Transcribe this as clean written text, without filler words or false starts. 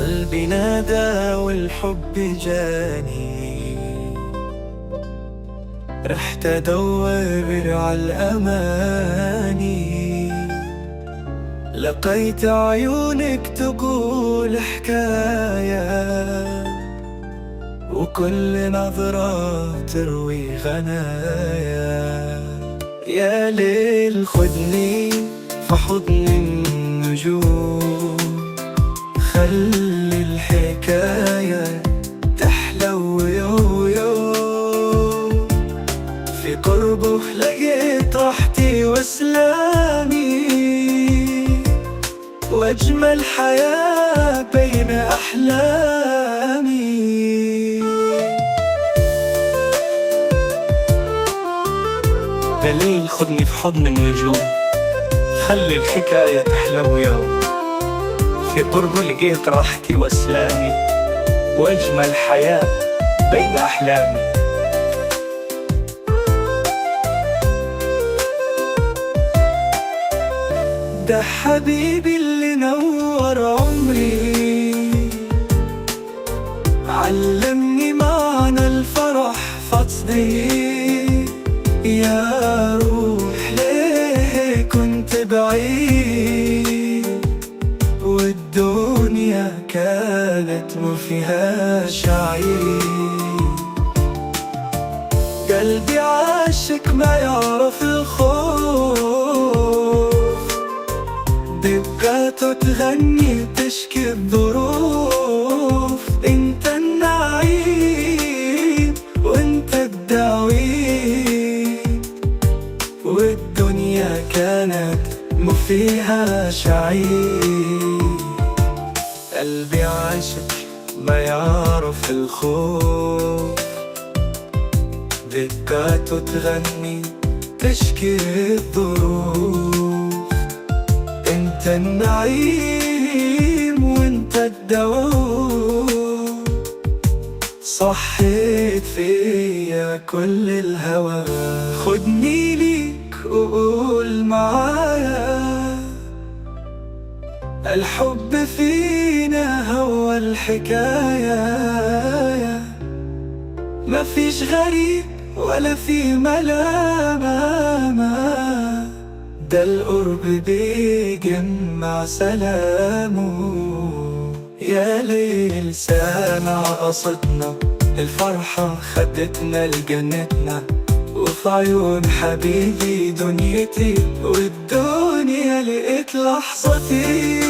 قلبي نادى والحب جاني، رحت أدور عالأماني، لقيت عيونك تقول حكاية، وكل نظرة تروي غنايا. يا ليل خدني في حضن النجوم، خلي الحكاية تحلو يوم يوم، في قربه لقيت راحتي وسلامي، وأجمل حياة بين أحلامي. يا ليل خدني في حضن النجوم، خلي الحكاية تحلو يوم، في قربه لقيت راحتي وسلامي، وأجمل حياة بين أحلامي. ده حبيبي اللي نور عمري، علمني معنى الفرح فاصدي. يا روح ليه كنت بعيد، والدنيا كانت ما فيهاش عيد. قلبي عاشق ما يعرف الخوف، دقاته تغني تشكي الظروف. انت النعيم وانت الدواوين، والدنيا كانت ما فيهاش عيد. قلبي عاشق ما يعرف الخوف، دقاته تغني تشكي الظروف. انت النعيم وانت الدواء، صحيت فيا كل الهوى. خدني ليك وقول معايا، الحب فينا هو الحكاية، ما فيش غريب ولا في ملامة، ده القرب بيجمع سلامه. يا ليل سامع قصتنا، الفرحة خدتنا لجنتنا، وفي عيون حبيبي دنيتي، والدنيا لقيت لحظتي.